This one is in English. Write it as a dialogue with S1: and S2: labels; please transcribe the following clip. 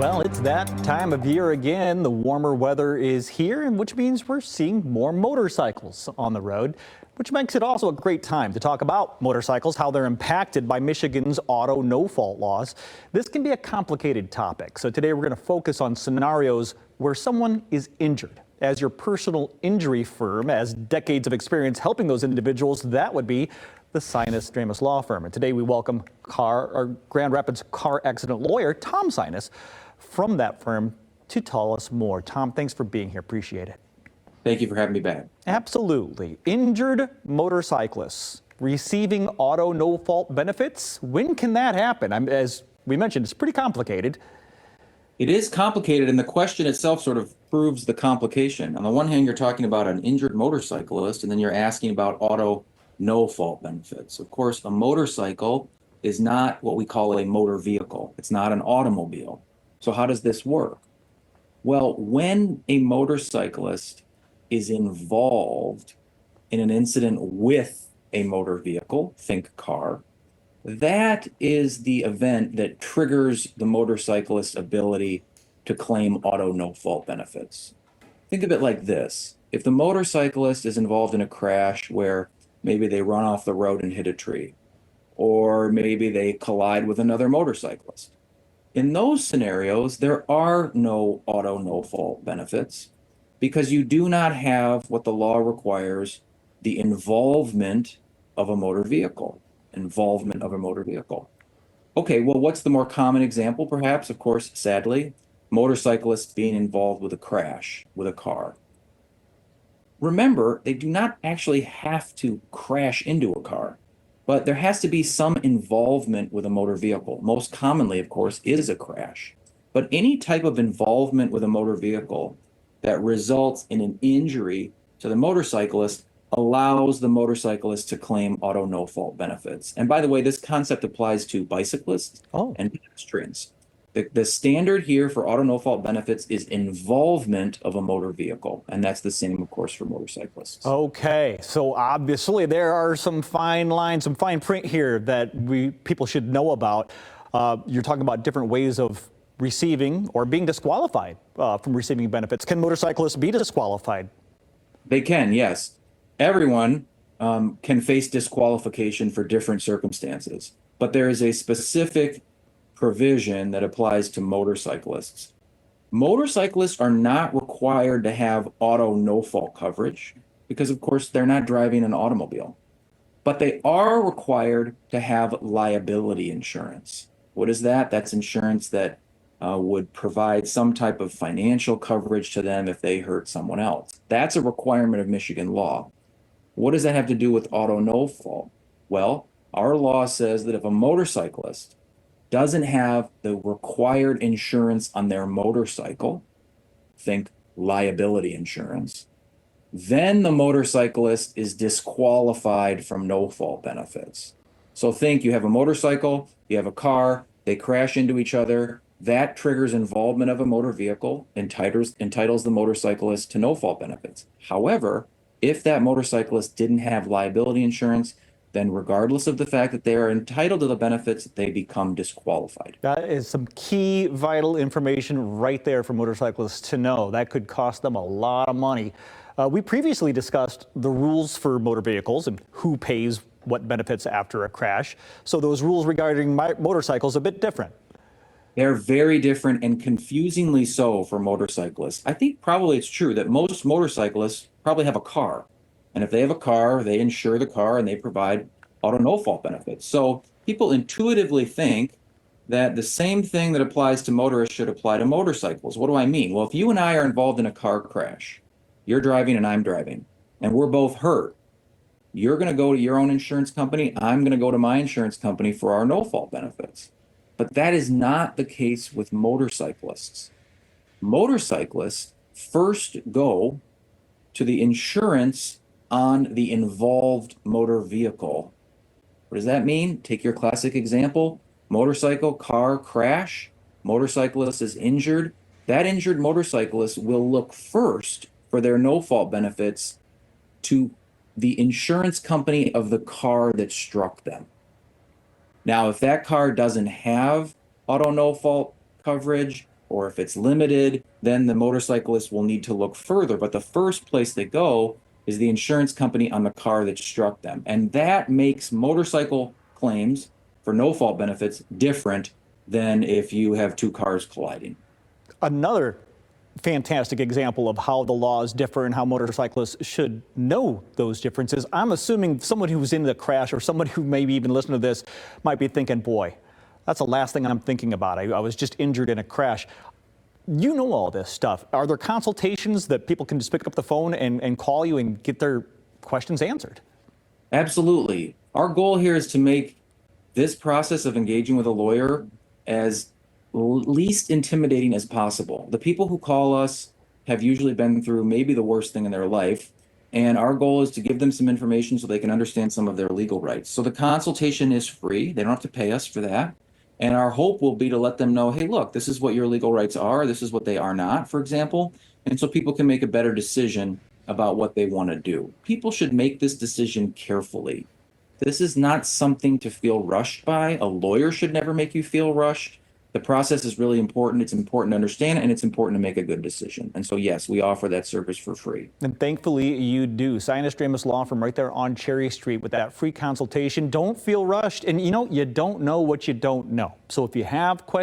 S1: Well, it's that time of year again. The warmer weather is here, which means we're seeing more motorcycles on the road, which makes it also a great time to talk about motorcycles, how they're impacted by Michigan's auto no-fault laws. This can be a complicated topic, so today we're going to focus on scenarios where someone is injured. As your personal injury firm has decades of experience helping those individuals, that would be the Sinus Dramus Law Firm. And today we welcome Grand Rapids car accident lawyer Tom Sinus from that firm to tell us more. Tom, thanks for being here. Appreciate it.
S2: Thank you for having me back.
S1: Absolutely. Injured motorcyclists receiving auto no-fault benefits. When can that happen? As we mentioned, it's pretty complicated.
S2: It is complicated, and the question itself sort of proves the complication. On the one hand, you're talking about an injured motorcyclist, and then you're asking about auto no-fault benefits. Of course, a motorcycle is not what we call a motor vehicle. It's not an automobile. So how does this work? Well, when a motorcyclist is involved in an incident with a motor vehicle, think car, that is the event that triggers the motorcyclist's ability to claim auto no-fault benefits. Think of it like this. If the motorcyclist is involved in a crash where maybe they run off the road and hit a tree, or maybe they collide with another motorcyclist, in those scenarios, there are no auto no-fault benefits because you do not have what the law requires, the involvement of a motor vehicle. Okay, well, what's the more common example, perhaps? Of course, sadly, motorcyclists being involved with a crash with a car. Remember, they do not actually have to crash into a car, but there has to be some involvement with a motor vehicle. Most commonly, of course, is a crash. But any type of involvement with a motor vehicle that results in an injury to the motorcyclist allows the motorcyclist to claim auto no-fault benefits. And by the way, this concept applies to bicyclists and pedestrians. The standard here for auto no-fault benefits is involvement of a motor vehicle, and that's the same, of course, for motorcyclists.
S1: Okay, so obviously there are some fine lines, some fine print here that people should know about. You're talking about different ways of receiving or being disqualified from receiving benefits. Can motorcyclists be disqualified?
S2: They can, yes. Everyone can face disqualification for different circumstances, but there is a specific provision that applies to motorcyclists. Motorcyclists are not required to have auto no-fault coverage because, of course, they're not driving an automobile, but they are required to have liability insurance. What is that? That's insurance that would provide some type of financial coverage to them if they hurt someone else. That's a requirement of Michigan law. What does that have to do with auto no-fault? Well, our law says that if a motorcyclist doesn't have the required insurance on their motorcycle, think liability insurance, then the motorcyclist is disqualified from no-fault benefits. So think you have a motorcycle, you have a car, they crash into each other, that triggers involvement of a motor vehicle, entitles the motorcyclist to no-fault benefits. However, if that motorcyclist didn't have liability insurance, then regardless of the fact that they are entitled to the benefits, they become disqualified.
S1: That is some key vital information right there for motorcyclists to know. That could cost them a lot of money. We previously discussed the rules for motor vehicles and who pays what benefits after a crash. So those rules regarding motorcycles are a bit different.
S2: They're very different and confusingly so for motorcyclists. I think probably it's true that most motorcyclists probably have a car. And if they have a car, they insure the car and they provide auto no-fault benefits. So people intuitively think that the same thing that applies to motorists should apply to motorcycles. What do I mean? Well, if you and I are involved in a car crash, you're driving and I'm driving, and we're both hurt, you're going to go to your own insurance company, I'm going to go to my insurance company for our no-fault benefits. But that is not the case with motorcyclists. Motorcyclists first go to the insurance on the involved motor vehicle. What does that mean? Take your classic example, motorcycle, car, crash, motorcyclist is injured. That injured motorcyclist will look first for their no-fault benefits to the insurance company of the car that struck them. Now, if that car doesn't have auto no-fault coverage, or if it's limited, then the motorcyclist will need to look further. But the first place they go is the insurance company on the car that struck them. And that makes motorcycle claims for no fault benefits different than if you have two cars colliding.
S1: Another fantastic example of how the laws differ and how motorcyclists should know those differences. I'm assuming someone who's in the crash or somebody who maybe even listening to this might be thinking, boy, that's the last thing I'm thinking about. I was just injured in a crash. You know all this stuff. Are there consultations that people can just pick up the phone and call you and get their questions answered?
S2: Absolutely. Our goal here is to make this process of engaging with a lawyer as least intimidating as possible. The people who call us have usually been through maybe the worst thing in their life. And our goal is to give them some information so they can understand some of their legal rights. So the consultation is free. They don't have to pay us for that. And our hope will be to let them know, hey, look, this is what your legal rights are. This is what they are not, for example. And so people can make a better decision about what they want to do. People should make this decision carefully. This is not something to feel rushed by. A lawyer should never make you feel rushed. The process is really important. It's important to understand, and it's important to make a good decision. And so, yes, we offer that service for free.
S1: And thankfully, you do. Sinus Dramus Law Firm right there on Cherry Street with that free consultation. Don't feel rushed. And, you know, you don't know what you don't know. So if you have questions,